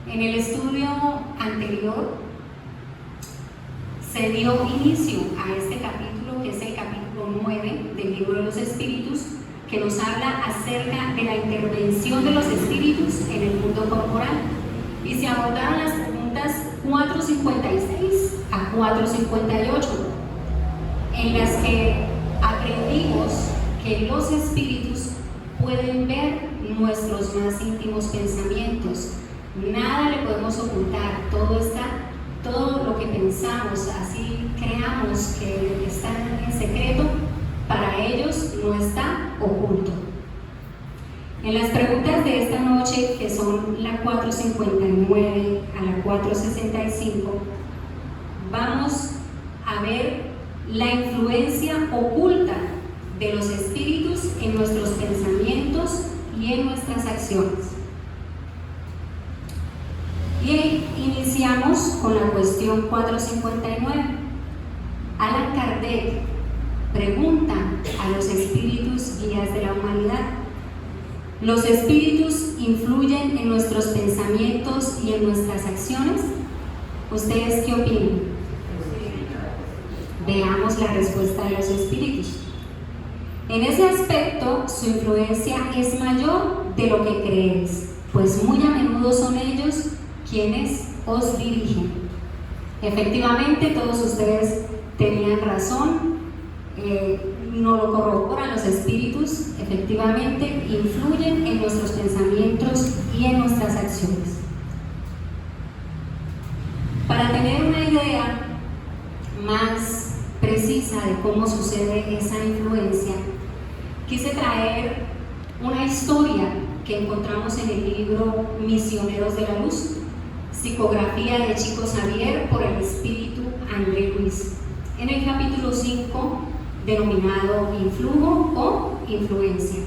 En el estudio anterior se dio inicio a este capítulo, que es el capítulo 9 del libro de los Espíritus, que nos habla acerca de la intervención de los espíritus en el mundo corporal. Y se abordaron las preguntas 456 a 458, en las que aprendimos que los espíritus pueden ver nuestros más íntimos pensamientos. Nada le podemos ocultar, todo lo que pensamos, así creamos que está en secreto, para ellos no está oculto. En las preguntas de esta noche, que son la 459 a la 465, vamos a ver la influencia oculta de los espíritus en nuestros pensamientos y en nuestras acciones. Y iniciamos con la cuestión 459. Allan Kardec pregunta a los espíritus guías de la humanidad: ¿los espíritus influyen en nuestros pensamientos y en nuestras acciones? ¿Ustedes qué opinan? Veamos la respuesta de los espíritus. En ese aspecto, su influencia es mayor de lo que creéis, pues muy a menudo son ellos quienes os dirigen. Efectivamente, todos ustedes tenían razón, no lo corroboran los espíritus, efectivamente influyen en nuestros pensamientos y en nuestras acciones. Para tener una idea más precisa de cómo sucede esa influencia, quise traer una historia que encontramos en el libro Misioneros de la Luz, psicografía de Chico Xavier por el espíritu André Luis, en el capítulo 5, denominado Influjo o Influencia.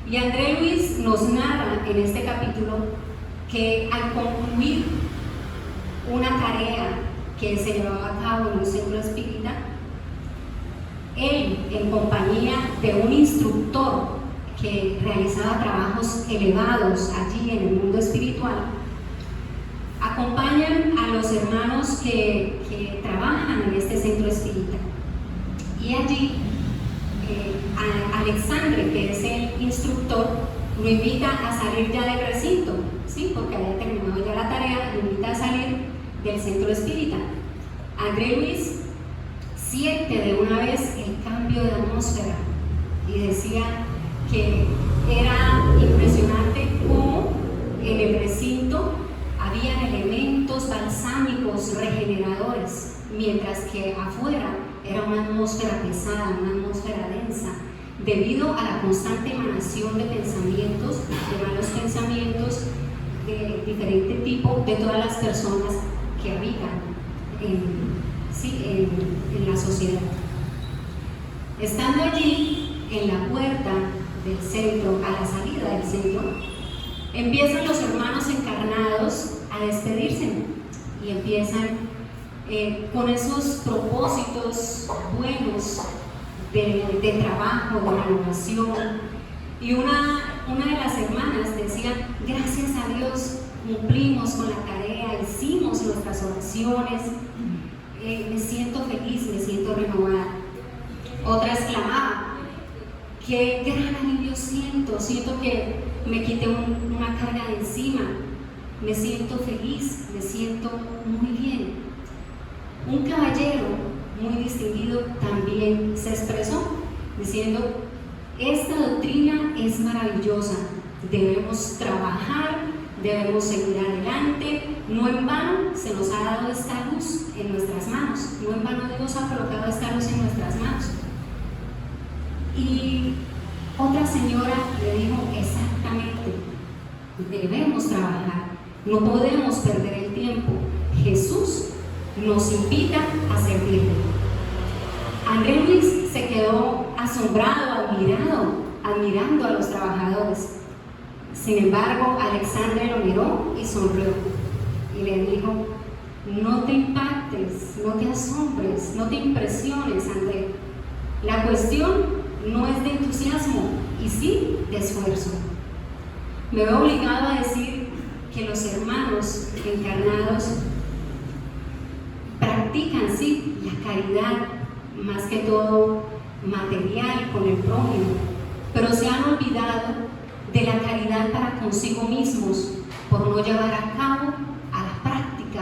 Y André Luis nos narra en este capítulo que al concluir una tarea que se llevaba a cabo en un centro espírita, él, en compañía de un instructor que realizaba trabajos elevados allí en el mundo espiritual, acompañan a los hermanos que trabajan en este centro espírita. Y allí Alexandre, que es el instructor, lo invita a salir ya del recinto, ¿sí? Porque había terminado ya la tarea, lo invita a salir del centro espírita. André Luis siente de una vez el cambio de atmósfera y decía que era impresionante cómo en el recinto habían elementos balsámicos regeneradores, mientras que afuera era una atmósfera pesada, una atmósfera densa, debido a la constante emanación de pensamientos, de malos pensamientos de diferente tipo de todas las personas que habitan en la sociedad. Estando allí en la puerta del centro, a la salida del centro, empiezan los hermanos encarnados a despedirse y empiezan con esos propósitos buenos de trabajo, de renovación. Y una de las hermanas decía: gracias a Dios cumplimos con la tarea, hicimos nuestras oraciones, me siento feliz, me siento renovada. Otra exclamaba: qué gran alivio siento que me quité una carga de encima, me siento feliz, me siento muy bien. Un caballero muy distinguido también se expresó diciendo: esta doctrina es maravillosa, debemos trabajar, debemos seguir adelante, no en vano se nos ha dado esta luz en nuestras manos, no en vano Dios ha colocado esta luz en nuestras manos. Y otra señora le dijo: exactamente, debemos trabajar, no podemos perder el tiempo, Jesús nos invita a servirle. André Luis se quedó asombrado, admirando a los trabajadores. Sin embargo, Alexandre lo miró y sonrió y le dijo: no te impactes, no te asombres, no te impresiones, André. La cuestión no es de entusiasmo y sí de esfuerzo. Me veo obligado a decir que los hermanos encarnados practican, sí, la caridad, más que todo material con el prójimo, pero se han olvidado de la caridad para consigo mismos por no llevar a cabo a la práctica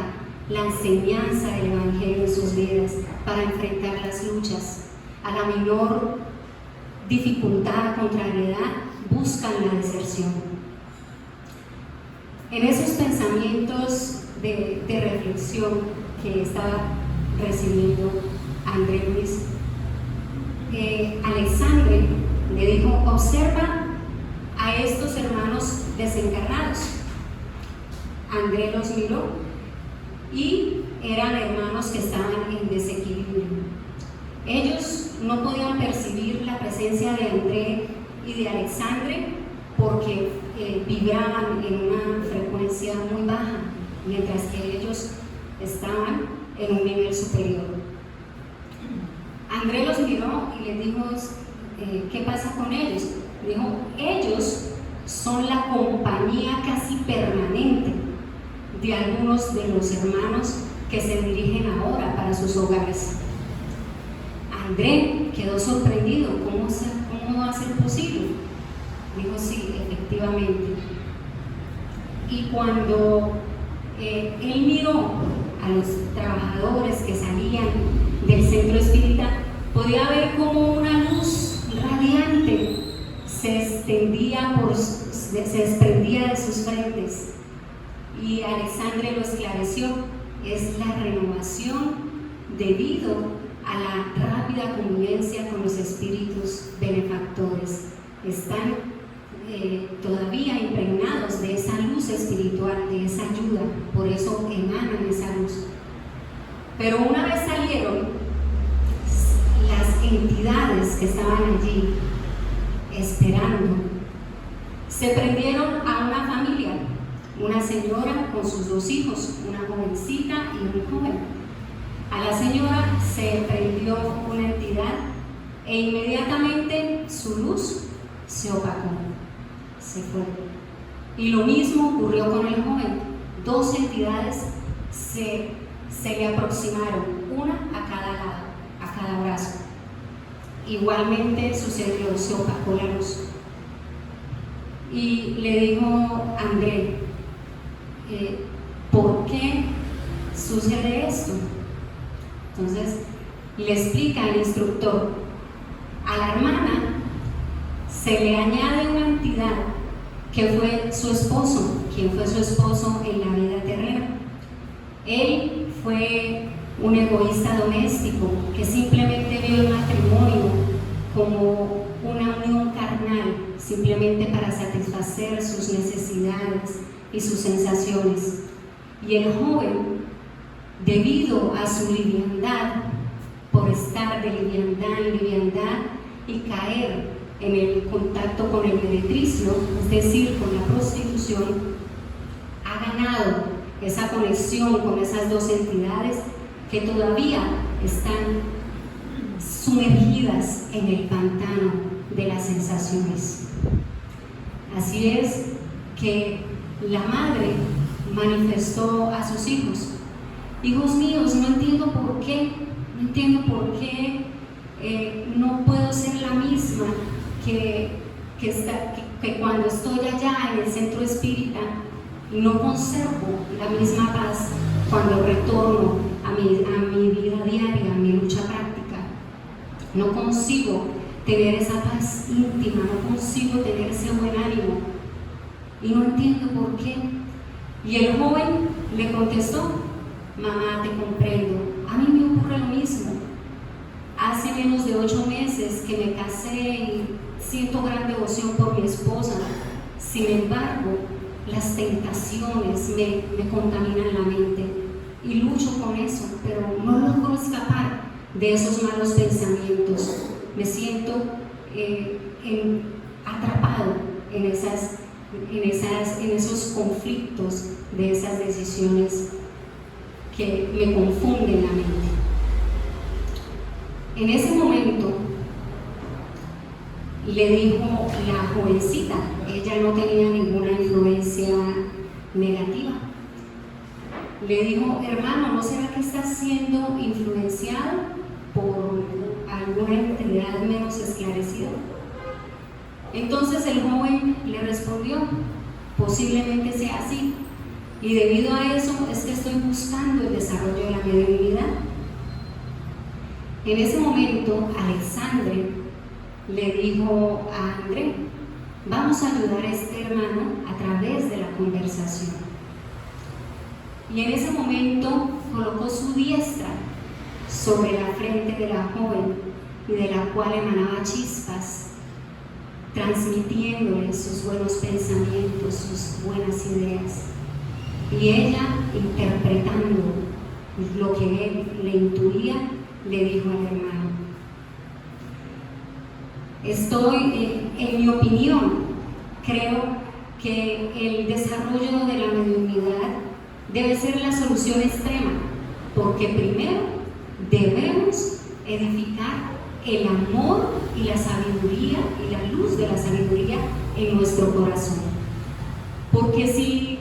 la enseñanza del Evangelio en sus vidas para enfrentar las luchas. A la menor dificultad, contrariedad, buscan la deserción. En esos pensamientos de reflexión que estaba recibiendo André Luis, Alexandre le dijo: observa a estos hermanos desencarnados. André los miró y eran hermanos que estaban en desequilibrio. Ellos no podían percibir la presencia de André y de Alexandre porque vibraban en una frecuencia muy baja, mientras que ellos estaban en un nivel superior. André los miró y les dijo: ¿qué pasa con ellos? Dijo: ellos son la compañía casi permanente de algunos de los hermanos que se dirigen ahora para sus hogares. André quedó sorprendido: ¿cómo va a ser posible? Dijo: sí, efectivamente. Y cuando él miró a los trabajadores que salían del centro espírita, podía ver como una luz radiante se desprendía de sus frentes. Y Alexandre lo esclareció: es la renovación debido a la rápida convivencia con los espíritus benefactores. Están todavía impregnados de esa luz espiritual, de esa ayuda, por eso emanan esa luz. Pero una vez salieron, las entidades que estaban allí esperando se prendieron a una familia, una señora con sus dos hijos, una jovencita y un joven. A la señora se prendió una entidad e inmediatamente su luz se opacó, se fue. Y lo mismo ocurrió con el joven. Dos entidades se le aproximaron, una a cada lado, a cada brazo. Igualmente sucedió, se opacó la luz. Y le dijo André: ¿por qué sucede esto? Entonces le explica el instructor: a la hermana se le añade una entidad que fue su esposo, quien fue su esposo en la vida terrena. Él fue un egoísta doméstico que simplemente vio el matrimonio como una unión carnal, simplemente para satisfacer sus necesidades y sus sensaciones. Y el joven, debido a su liviandad, por estar de liviandad en liviandad y caer en el contacto con el meretricio, es decir, con la prostitución, ha ganado esa conexión con esas dos entidades que todavía están sumergidas en el pantano de las sensaciones. Así es que la madre manifestó a sus hijos: hijos míos, no entiendo por qué no puedo ser la misma que cuando estoy allá en el centro espírita, y no conservo la misma paz cuando retorno a mi vida diaria, a mi lucha práctica. No consigo tener esa paz íntima, no consigo tener ese buen ánimo y no entiendo por qué. Y el joven le contestó: mamá, te comprendo, a mí me ocurre lo mismo. Hace menos de 8 meses que me casé y siento gran devoción por mi esposa. Sin embargo, las tentaciones me contaminan la mente y lucho con eso, pero no logro escapar de esos malos pensamientos. Me siento atrapado en esos conflictos de esas decisiones que me confunden la mente. En ese momento le dijo la jovencita, ella no tenía ninguna influencia negativa. Le dijo: hermano, ¿no será que estás siendo influenciado por alguna entidad menos esclarecida? Entonces el joven le respondió: posiblemente sea así, y debido a eso es que estoy buscando el desarrollo de la mediunidad. En ese momento, Alexandre le dijo a André: vamos a ayudar a este hermano a través de la conversación. Y en ese momento colocó su diestra sobre la frente de la joven, y de la cual emanaba chispas, transmitiéndole sus buenos pensamientos, sus buenas ideas. Y ella, interpretando lo que él le intuía, le dijo al hermano: en mi opinión, creo que el desarrollo de la mediunidad debe ser la solución extrema, porque primero debemos edificar el amor y la sabiduría y la luz de la sabiduría en nuestro corazón. Porque si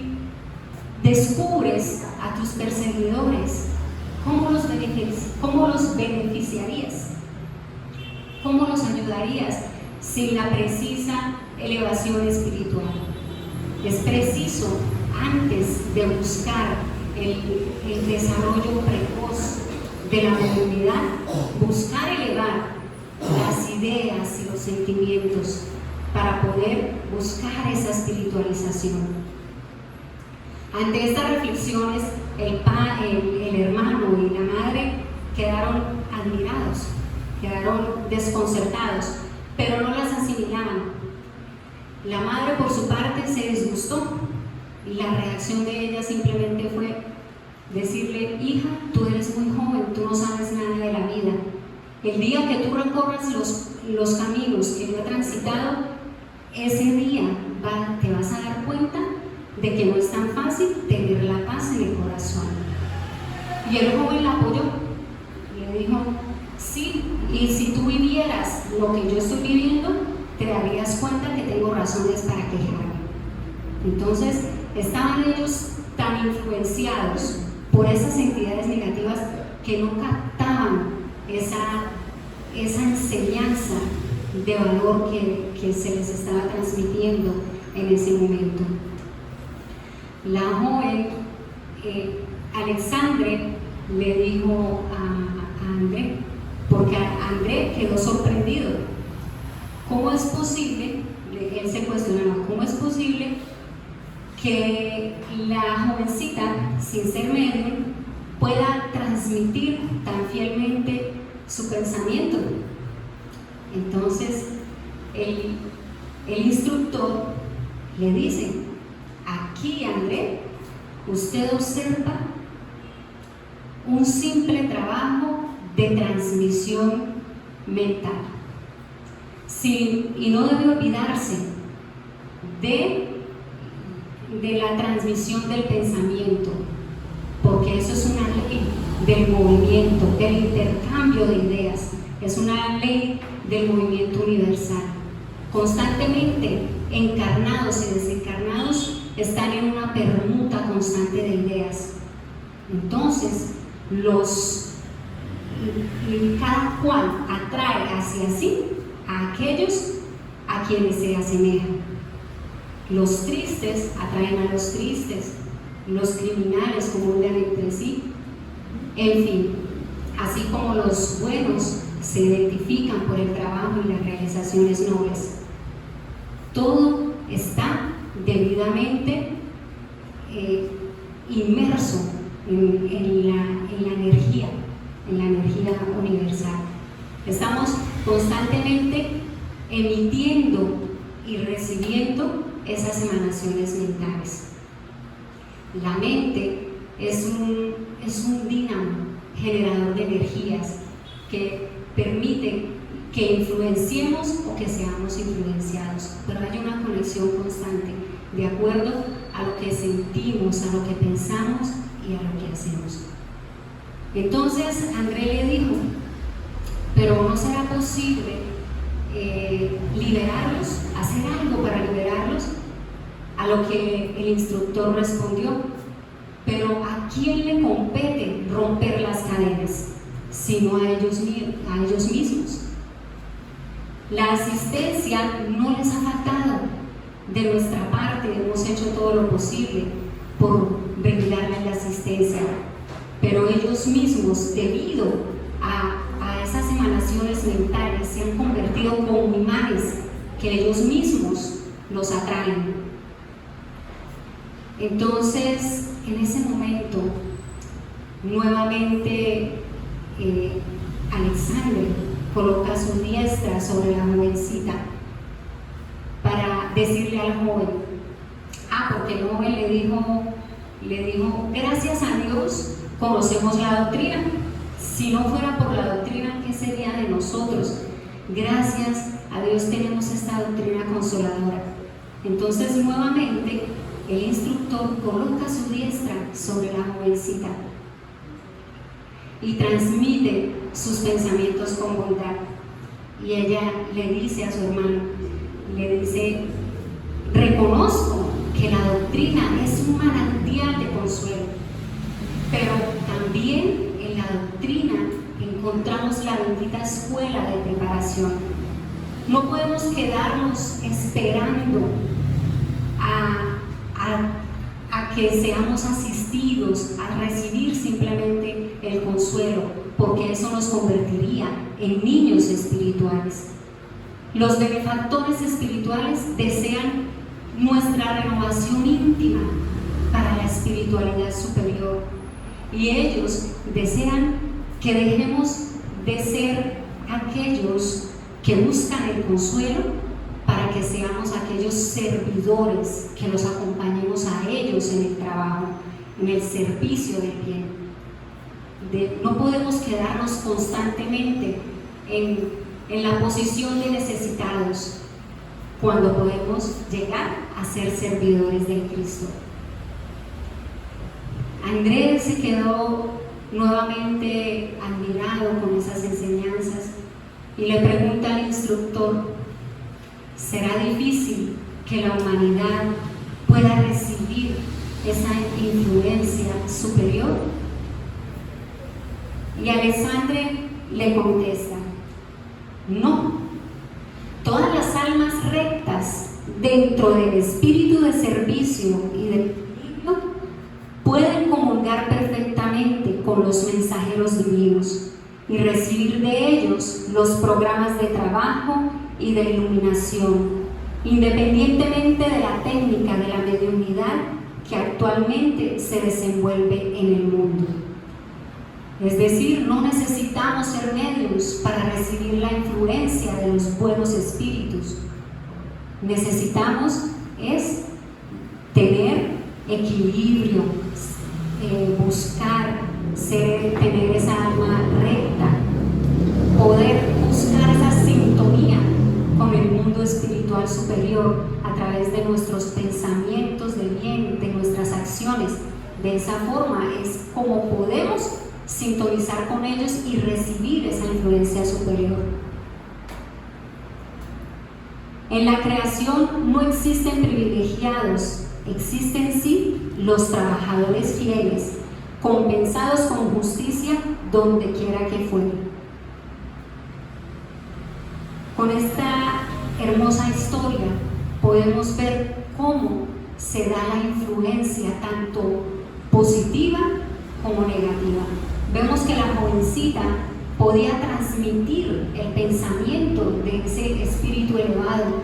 descubres a tus perseguidores, ¿cómo los beneficiarías? ¿Cómo los ayudarías sin la precisa elevación espiritual? Es preciso, antes de buscar el desarrollo precoz de la mediunidad, buscar elevar las ideas y los sentimientos para poder buscar esa espiritualización. Ante estas reflexiones, el hermano y la madre quedaron admirados, quedaron desconcertados, pero no las asimilaban. La madre, por su parte, se disgustó, y la reacción de ella simplemente fue decirle: hija, tú eres muy joven, tú no sabes nada de la vida. El día que tú recorras los caminos que yo he transitado, ese día te vas a dar cuenta de que no es tan fácil tener la paz en el corazón. Y el joven la apoyó, le dijo: sí, y si tú vivieras lo que yo estoy viviendo, te darías cuenta que tengo razones para quejarme. Entonces, estaban ellos tan influenciados por esas entidades negativas que no captaban esa enseñanza de valor que se les estaba transmitiendo en ese momento. La joven Alexandre le dijo a André, porque André quedó sorprendido: ¿cómo es posible? Él se cuestionaba: ¿cómo es posible que la jovencita, sin ser medium, pueda transmitir tan fielmente su pensamiento? Entonces el instructor le dice: aquí, André, usted observa un simple trabajo de transmisión mental, y no debe olvidarse de la transmisión del pensamiento, porque eso es una ley del movimiento, del intercambio de ideas, es una ley del movimiento universal. Constantemente encarnados y desencarnados están en una permuta constante de ideas. Entonces, cada cual atrae hacia sí a aquellos a quienes se asemejan. Los tristes atraen a los tristes, los criminales comulgan entre sí, en fin, así como los buenos se identifican por el trabajo y las realizaciones nobles. Todo está debidamente inmerso en la energía universal. Estamos constantemente emitiendo y recibiendo esas emanaciones mentales. La mente es un dínamo generador de energías que permite que influenciemos o que seamos influenciados, pero hay una conexión constante de acuerdo a lo que sentimos, a lo que pensamos y a lo que hacemos. Entonces André le dijo: pero ¿no será posible liberarlos, hacer algo para liberarlos? a lo que el instructor respondió: pero ¿a quién le compete romper las cadenas? Sino a ellos mismos. La asistencia no les ha faltado. De nuestra parte hemos hecho todo lo posible por brindarles la asistencia, pero ellos mismos, debido a esas emanaciones mentales, se han convertido como imanes que ellos mismos los atraen. Entonces, en ese momento, nuevamente Alexandre coloca su diestra sobre la jovencita para decirle al joven, porque el joven le dijo, gracias a Dios conocemos la doctrina. Si no fuera por la doctrina, ¿qué sería de nosotros? Gracias a Dios tenemos esta doctrina consoladora. Entonces, nuevamente, el instructor coloca su diestra sobre la jovencita y transmite sus pensamientos con bondad. Y ella le dice a su hermano, le dice, reconozco que la doctrina es un manantial de consuelo, pero también en la doctrina encontramos la bendita escuela de preparación. No podemos quedarnos esperando a que seamos asistidos, a recibir simplemente el consuelo, porque eso nos convertiría en niños espirituales. Los benefactores espirituales desean nuestra renovación íntima para la espiritualidad superior, y ellos desean que dejemos de ser aquellos que buscan el consuelo para que seamos aquellos servidores que los acompañemos a ellos en el trabajo, en el servicio del bien. No podemos quedarnos constantemente en la posición de necesitados cuando podemos llegar a ser servidores de Cristo. Andrés se quedó nuevamente admirado con esas enseñanzas y le pregunta al instructor, ¿será difícil que la humanidad pueda recibir esa influencia superior? Y Alexandre le contesta, no, todas las almas rectas dentro del espíritu de servicio y del equilibrio pueden comulgar perfectamente con los mensajeros divinos y recibir de ellos los programas de trabajo y de iluminación, independientemente de la técnica de la mediunidad que actualmente se desenvuelve en el mundo. Es decir, no necesitamos ser medios para recibir la influencia de los buenos espíritus. Necesitamos tener equilibrio, buscar tener esa alma recta, poder buscar esa sintonía con el mundo espiritual superior a través de nuestros pensamientos de bien, de nuestras acciones. De esa forma es como podemos sintonizar con ellos y recibir esa influencia superior. En la creación no existen privilegiados, existen sí los trabajadores fieles, compensados con justicia donde quiera que fueren. Con esta hermosa historia podemos ver cómo se da la influencia tanto positiva como negativa. Vemos que la jovencita podía transmitir el pensamiento de ese espíritu elevado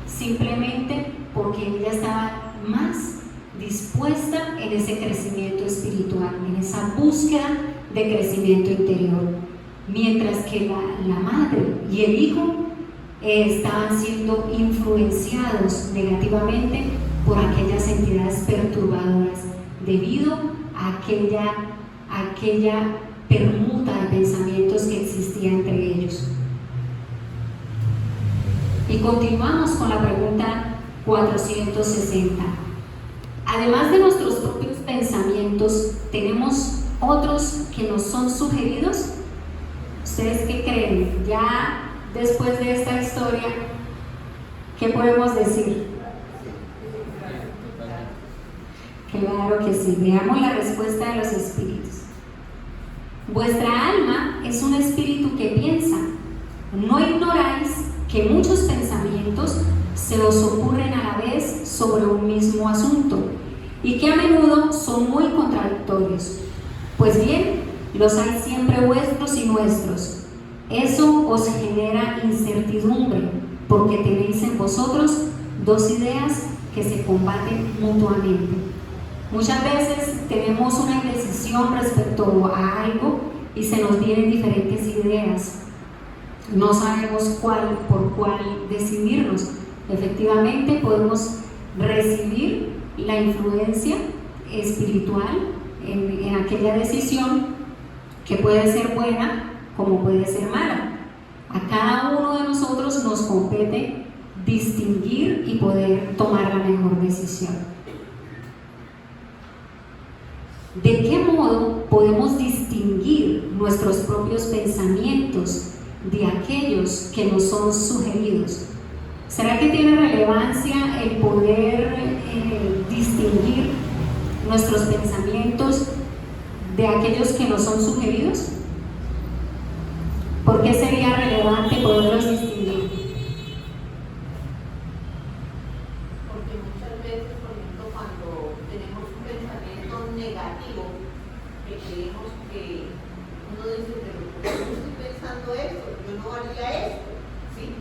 simplemente porque ella estaba más dispuesta en ese crecimiento espiritual, en esa búsqueda de crecimiento interior, mientras que la madre y el hijo estaban siendo influenciados negativamente por aquellas entidades perturbadoras debido a aquella permuta de pensamientos que existía entre ellos. Y continuamos con la pregunta 460. Además de nuestros propios pensamientos, ¿tenemos otros que nos son sugeridos? ¿Ustedes qué creen? Ya después de esta historia, ¿qué podemos decir? Claro que sí. Veamos la respuesta de los espíritus. Vuestra alma es un espíritu que piensa. No ignoráis que muchos pensamientos se os ocurren a la vez sobre un mismo asunto y que a menudo son muy contradictorios. Pues bien, los hay siempre vuestros y nuestros. Eso os genera incertidumbre, porque tenéis en vosotros dos ideas que se combaten mutuamente. Muchas veces tenemos una indecisión respecto a algo y se nos vienen diferentes ideas. No sabemos por cuál decidirnos. Efectivamente, podemos recibir la influencia espiritual en aquella decisión que puede ser buena como puede ser mala. A cada uno de nosotros nos compete distinguir y poder tomar la mejor decisión. ¿De qué modo podemos distinguir nuestros propios pensamientos de aquellos que nos son sugeridos? ¿Será que tiene relevancia el poder distinguir nuestros pensamientos de aquellos que nos son sugeridos? ¿Por qué sería relevante poderlos distinguir? Porque muchas veces, por ejemplo, cuando tenemos un pensamiento negativo, que creemos que uno dice, pero yo estoy pensando esto, yo no haría esto, ¿sí?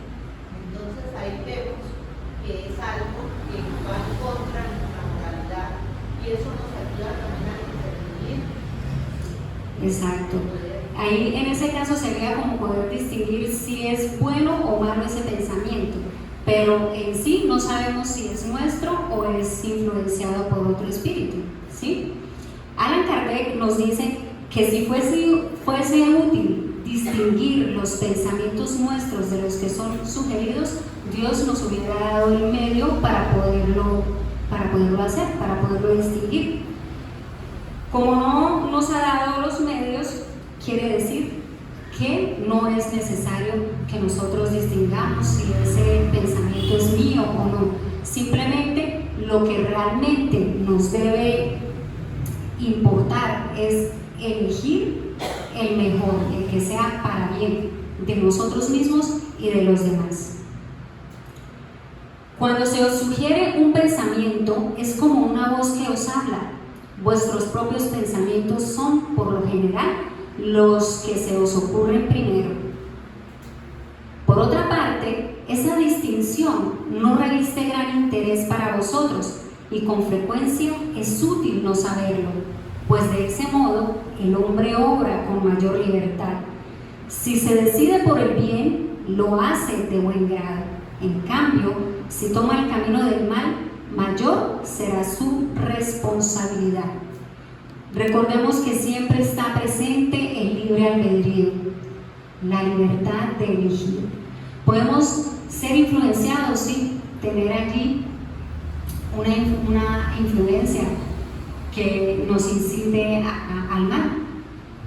Entonces ahí vemos que es algo que va en contra de nuestra moralidad y eso nos ayuda también a discernir. Exacto. Ahí en ese caso sería como poder distinguir si es bueno o malo ese pensamiento, pero en sí no sabemos si es nuestro o es influenciado por otro espíritu, ¿sí? Allan Kardec nos dice que si fuese útil distinguir los pensamientos nuestros de los que son sugeridos, Dios nos hubiera dado el medio para poderlo hacer, para poderlo distinguir. Como no nos ha dado los medios, quiere decir que no es necesario que nosotros distingamos si ese pensamiento es mío o no. Simplemente lo que realmente nos debe importar es elegir el mejor, el que sea para bien de nosotros mismos y de los demás. Cuando se os sugiere un pensamiento, es como una voz que os habla. Vuestros propios pensamientos son, por lo general, los que se os ocurren primero. Por otra parte, esa distinción no reviste gran interés para vosotros y con frecuencia es útil no saberlo, pues de ese modo el hombre obra con mayor libertad. Si se decide por el bien, lo hace de buen grado. En cambio, si toma el camino del mal, mayor será su responsabilidad. Recordemos que siempre está presente el libre albedrío, la libertad de elegir. Podemos ser influenciados, sí, tener allí una influencia que nos incite al mal,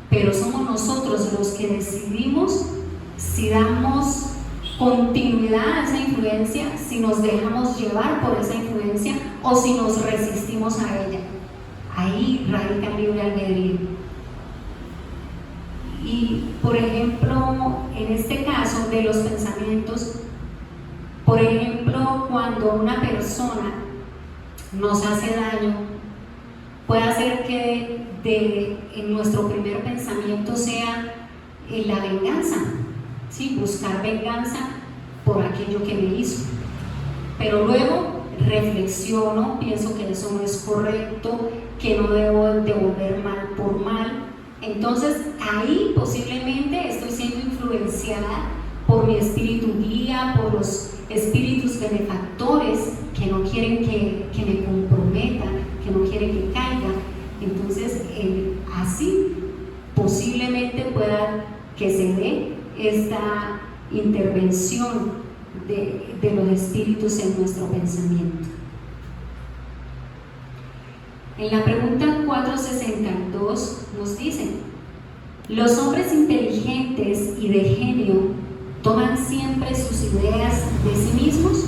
pero somos nosotros los que decidimos si damos continuidad a esa influencia, si nos dejamos llevar por esa influencia o si nos resistimos a ella. Ahí radica el libre albedrío. Y por ejemplo, en este caso de los pensamientos, por ejemplo, cuando una persona nos hace daño, puede hacer que en nuestro primer pensamiento sea la venganza, ¿sí? Buscar venganza por aquello que me hizo. Pero luego reflexiono, pienso que eso no es correcto, que no debo devolver mal por mal. Entonces ahí posiblemente estoy siendo influenciada por mi espíritu guía, por los espíritus benefactores que no quieren que me comprometa, que no quieren que caiga. Entonces así posiblemente pueda que se dé esta intervención de los espíritus en nuestro pensamiento. En la pregunta 462 nos dicen: ¿los hombres inteligentes y de genio toman siempre sus ideas de sí mismos?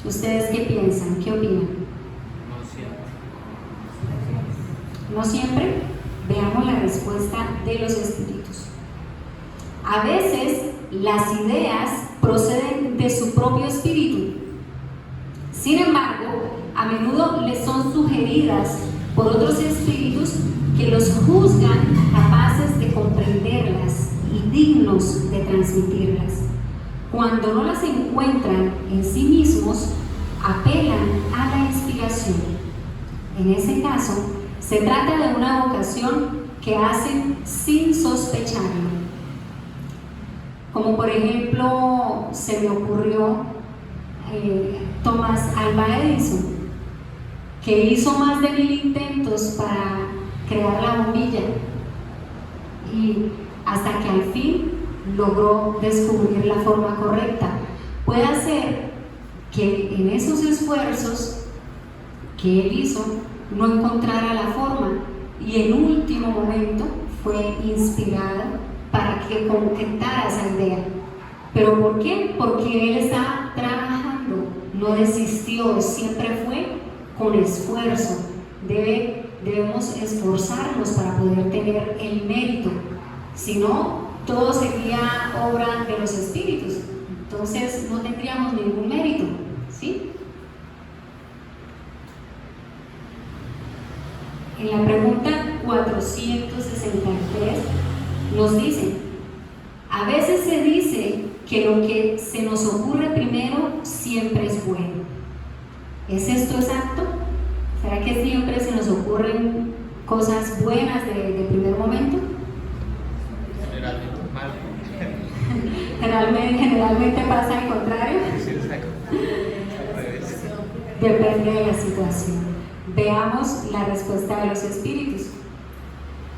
¿Ustedes qué piensan? ¿Qué opinan? no siempre, veamos la respuesta de los espíritus. A veces las ideas proceden de su propio espíritu. Sin embargo, a menudo les son sugeridas por otros espíritus que los juzgan capaces de comprenderlas y dignos de transmitirlas. Cuando no las encuentran en sí mismos, apelan a la inspiración. En ese caso, se trata de una vocación que hacen sin sospecharlo. Como por ejemplo, se me ocurrió Thomas Alva Edison, que hizo más de 1000 intentos para crear la bombilla y hasta que al fin logró descubrir la forma correcta. Puede ser que en esos esfuerzos que él hizo no encontrara la forma y en último momento fue inspirado para que concretara esa idea. ¿Pero por qué? Porque él estaba trabajando, no desistió, siempre fue con esfuerzo. Debemos esforzarnos para poder tener el mérito, si no, todo sería obra de los espíritus, entonces no tendríamos ningún mérito, ¿sí? En la pregunta 463 nos dice: a veces se dice que lo que se nos ocurre primero siempre es bueno. ¿Es esto exacto? ¿Será que siempre se nos ocurren cosas buenas de primer momento? Generalmente pasa al contrario. Depende de la situación. Veamos la respuesta de los espíritus.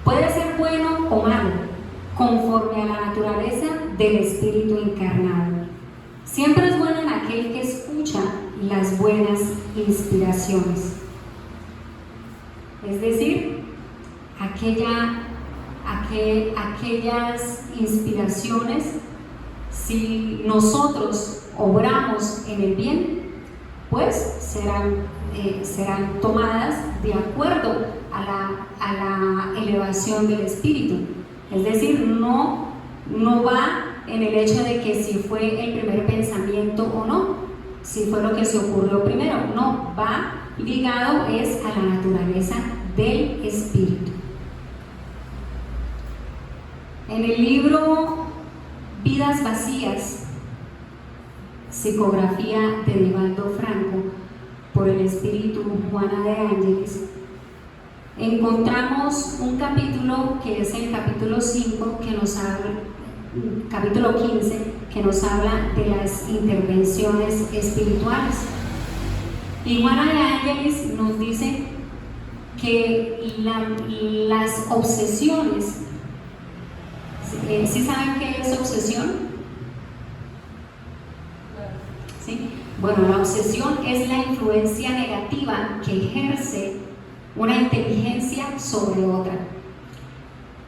Puede ser bueno o malo, conforme a la naturaleza del espíritu encarnado. Siempre es bueno en aquel que escucha las buenas inspiraciones. Es decir, aquellas inspiraciones, si nosotros obramos en el bien, pues serán tomadas de acuerdo a la elevación del espíritu. Es decir, no va en el hecho de que si fue el primer pensamiento o no, si fue lo que se ocurrió primero, no, va ligado es a la naturaleza del espíritu. En el libro Vidas Vacías, psicografía de Divaldo Franco, por el espíritu Juana de Ángeles, encontramos un capítulo que es el capítulo 5, capítulo 15, que nos habla de las intervenciones espirituales. Y Juana de Ángeles nos dice que las obsesiones, ¿sí saben qué es obsesión? ¿Sí? Bueno, la obsesión es la influencia negativa que ejerce una inteligencia sobre otra.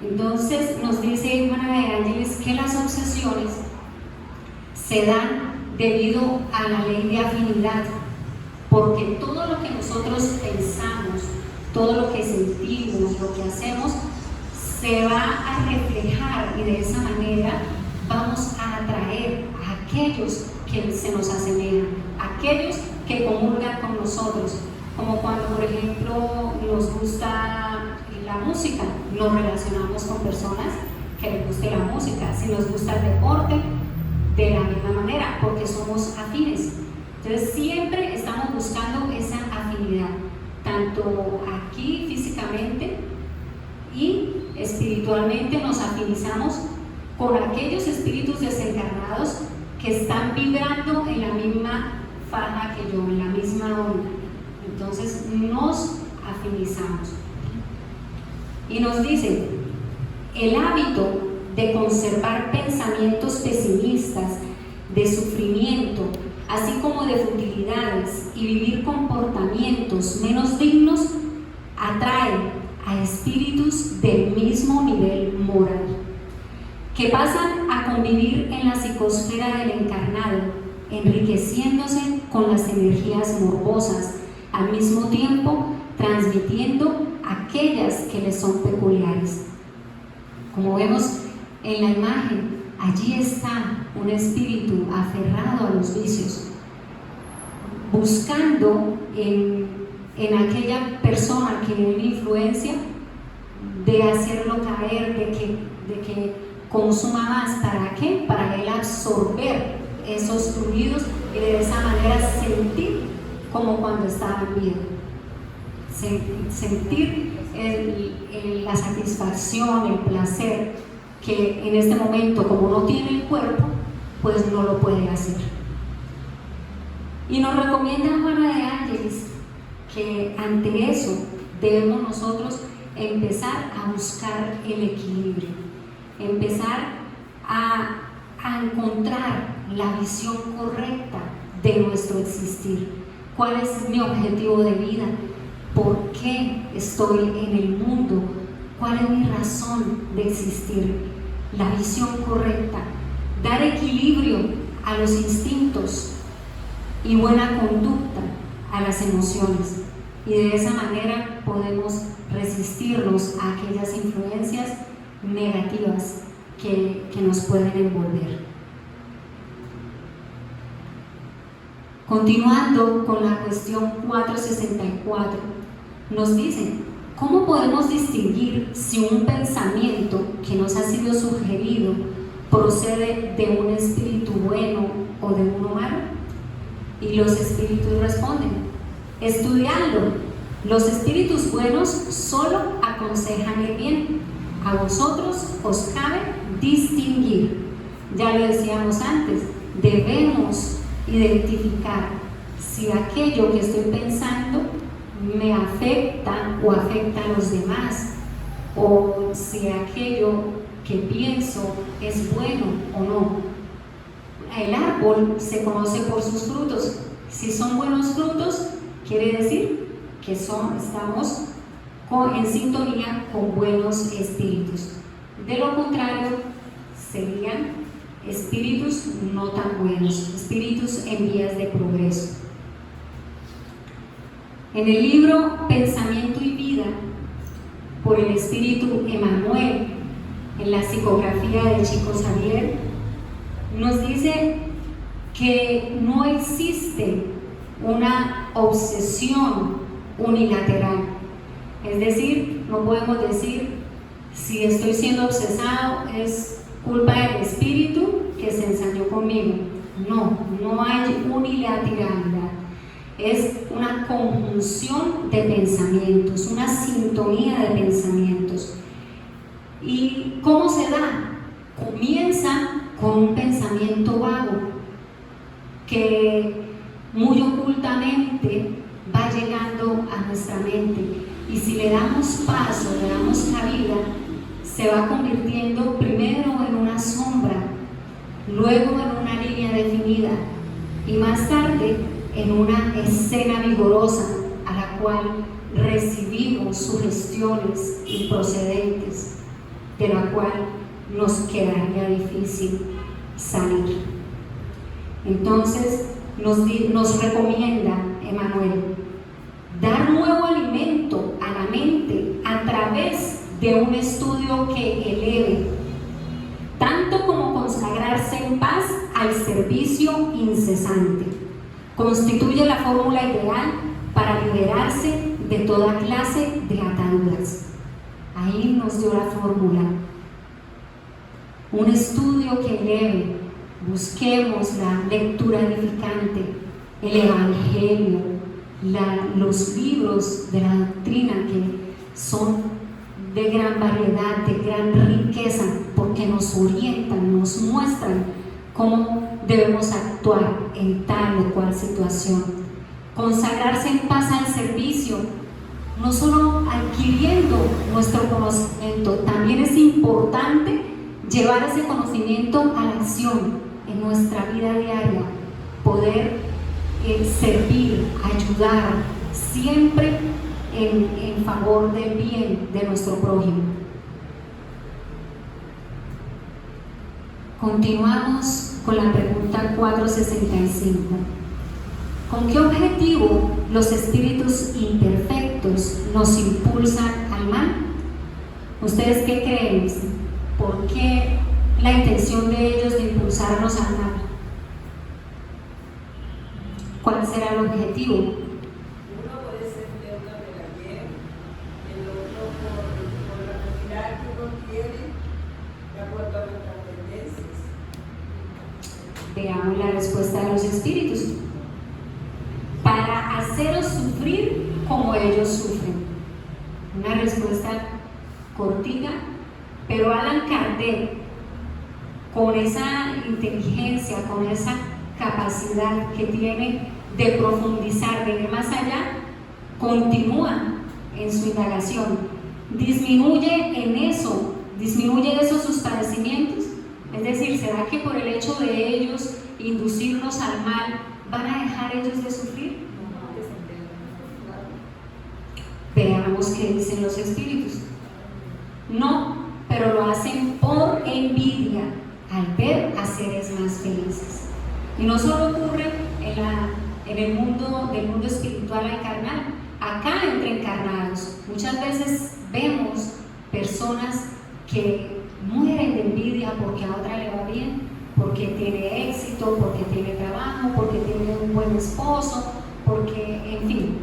Entonces nos dice Juana de Ángeles que las obsesiones se dan debido a la ley de afinidad, porque todo lo que nosotros pensamos, todo lo que sentimos, lo que hacemos, se va a reflejar y de esa manera vamos a atraer a aquellos que se nos asemejan, aquellos que comulgan con nosotros, como cuando por ejemplo nos gusta la música, nos relacionamos con personas que les guste la música, si nos gusta el deporte, de la misma manera, porque somos afines. Entonces siempre estamos buscando esa afinidad, tanto aquí físicamente y espiritualmente nos afinizamos con aquellos espíritus desencarnados que están vibrando en la misma faja que yo, en la misma onda. Entonces nos afinizamos. Y nos dice, el hábito de conservar pensamientos pesimistas, de sufrimiento, así como de futilidades y vivir comportamientos menos dignos, atrae a espíritus del mismo nivel moral, que pasan a convivir en la psicosfera del encarnado, enriqueciéndose con las energías morbosas, al mismo tiempo transmitiendo aquellas que les son peculiares. Como vemos en la imagen, allí está un espíritu aferrado a los vicios, buscando en aquella persona que tiene influencia de hacerlo caer, de que consuma más. ¿Para qué? Para él absorber esos fluidos y de esa manera sentir como cuando estaba en vida. Sentir la satisfacción, el placer, que en este momento, como no tiene el cuerpo, pues no lo puede hacer. Y nos recomienda Juana de Ángeles que ante eso debemos nosotros empezar a buscar el equilibrio, empezar a encontrar la visión correcta de nuestro existir. ¿Cuál es mi objetivo de vida? ¿Por qué estoy en el mundo? ¿Cuál es mi razón de existir? La visión correcta, dar equilibrio a los instintos y buena conducta a las emociones, y de esa manera podemos resistirnos a aquellas influencias negativas que nos pueden envolver. Continuando con la cuestión 464, nos dicen: ¿cómo podemos distinguir si un pensamiento que nos ha sido sugerido procede de un espíritu bueno o de uno malo? Y los espíritus responden: estudiando. Los espíritus buenos solo aconsejan el bien. A vosotros os cabe distinguir. Ya lo decíamos antes, debemos identificar si aquello que estoy pensando me afecta o afecta a los demás, o si aquello que pienso es bueno o no. El árbol se conoce por sus frutos. Si son buenos frutos, quiere decir que estamos en sintonía con buenos espíritus. De lo contrario, serían espíritus no tan buenos, espíritus en vías de progreso. En el libro Pensamiento y Vida, por el espíritu Emmanuel, en la psicografía de Chico Xavier, nos dice que no existe una obsesión unilateral. Es decir, no podemos decir: si estoy siendo obsesado es culpa del espíritu que se ensañó conmigo. No hay unilateralidad. Es una conjunción de pensamientos, una sintonía de pensamientos. ¿Y cómo se da? Comienza con un pensamiento vago que muy ocultamente va llegando a nuestra mente, y si le damos paso, le damos cabida, se va convirtiendo primero en una sombra, luego en una línea definida y más tarde en una escena vigorosa a la cual recibimos sugestiones improcedentes, de la cual nos quedaría difícil salir. Entonces nos recomienda Emmanuel dar nuevo alimento a la mente a través de un estudio que eleve, tanto como consagrarse en paz al servicio incesante. Constituye la fórmula ideal para liberarse de toda clase de ataduras. Ahí nos dio la fórmula. Un estudio que eleve. Busquemos la lectura edificante, el Evangelio, los libros de la doctrina, que son de gran variedad, de gran riqueza, porque nos orientan, nos muestran cómo debemos actuar en tal o cual situación. Consagrarse en paz al servicio, no solo adquiriendo nuestro conocimiento, también es importante llevar ese conocimiento a la acción en nuestra vida diaria, poder servir, ayudar, siempre en favor del bien de nuestro prójimo. Continuamos con la pregunta 465. ¿Con qué objetivo los espíritus imperfectos nos impulsan al mal. ¿Ustedes qué creen? ¿Por qué la intención de ellos de impulsarnos al mal? ¿Cuál será el objetivo? Uno puede ser deuda del ayer, el otro por la necesidad que uno tiene de acuerdo a nuestras tendencias. Veamos la respuesta de los espíritus. Para haceros sufrir como ellos sufren. Una respuesta cortita, pero Allan Kardec, con esa inteligencia, con esa capacidad que tiene de profundizar, de ir más allá, continúa en su indagación, disminuye esos sus padecimientos. Es decir, ¿será que por el hecho de ellos inducirnos al mal van a dejar ellos de sufrir? Veamos qué dicen los espíritus. No, pero lo hacen por envidia al ver a seres más felices. Y no solo ocurre en el mundo del mundo espiritual y carnal, acá entre encarnados. Muchas veces vemos personas que mueren de envidia porque a otra le va bien, porque tiene éxito, porque tiene trabajo, porque tiene un buen esposo, porque, en fin,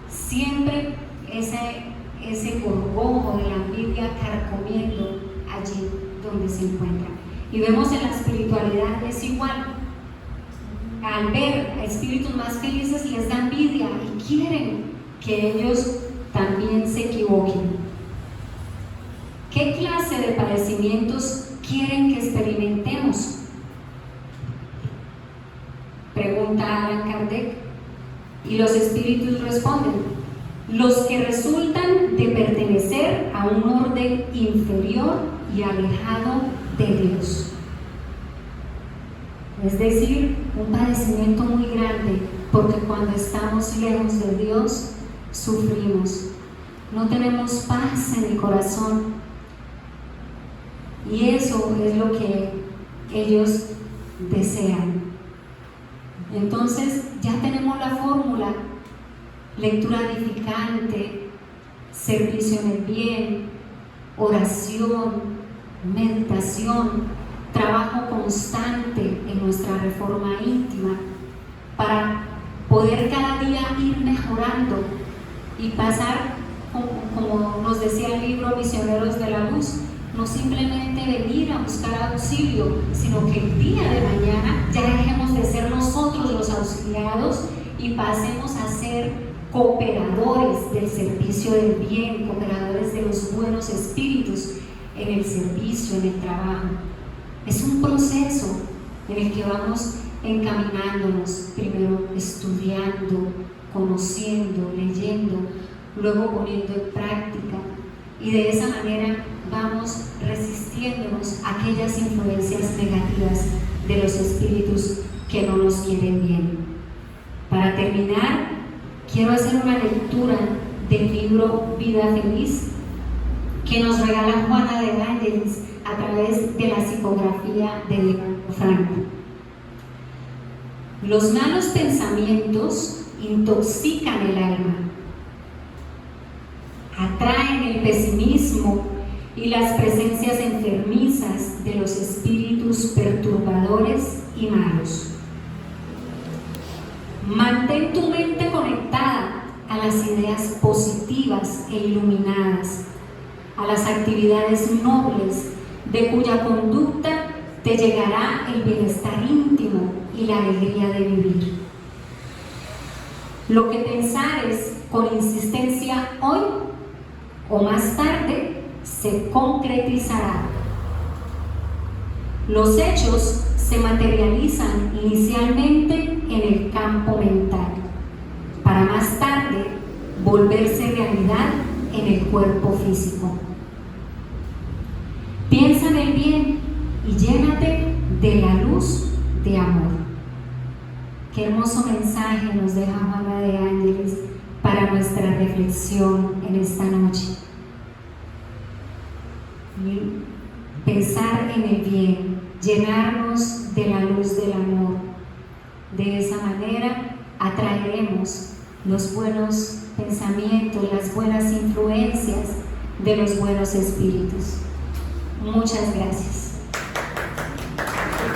siempre ese gorgojo de la envidia carcomiendo allí donde se encuentra. Y vemos en la espiritualidad es igual. Al ver a espíritus más felices les da envidia y quieren que ellos también se equivoquen. ¿Qué clase de padecimientos quieren que experimentemos? Pregunta Allan Kardec. Y los espíritus responden: los que resultan de pertenecer a un orden inferior y alejado de Dios. Es decir, un padecimiento muy grande, porque cuando estamos lejos de Dios, sufrimos. No tenemos paz en el corazón. Y eso es lo que ellos desean. Entonces, ya tenemos la fórmula: lectura edificante, servicio en el bien, oración, meditación, trabajo constante en nuestra reforma íntima para poder cada día ir mejorando y pasar, como nos decía el libro Misioneros de la Luz, no simplemente venir a buscar auxilio, sino que el día de mañana ya dejemos de ser nosotros los auxiliados y pasemos a ser cooperadores del servicio del bien, cooperadores de los buenos espíritus en el servicio, en el trabajo. Es un proceso en el que vamos encaminándonos, primero estudiando, conociendo, leyendo, luego poniendo en práctica, y de esa manera vamos resistiéndonos a aquellas influencias negativas de los espíritus que no nos quieren bien. Para terminar, quiero hacer una lectura del libro Vida Feliz que nos regala Juana de Vangelis a través de la psicografía de Viktor Frankl. Los malos pensamientos intoxican el alma, atraen el pesimismo y las presencias enfermizas de los espíritus perturbadores y malos. Mantén tu mente conectada a las ideas positivas e iluminadas, a las actividades nobles de cuya conducta te llegará el bienestar íntimo y la alegría de vivir. Lo que pensares con insistencia hoy o más tarde se concretizará. Los hechos se materializan inicialmente en el campo mental, para más tarde volverse realidad en el cuerpo físico. Piensa en el bien y llénate de la luz de amor. Qué hermoso mensaje nos deja Juana de Vangelis para nuestra reflexión en esta noche. Pensar en el bien, llenarnos de la luz del amor. De esa manera atraeremos los buenos pensamientos, las buenas influencias de los buenos espíritus. Muchas gracias.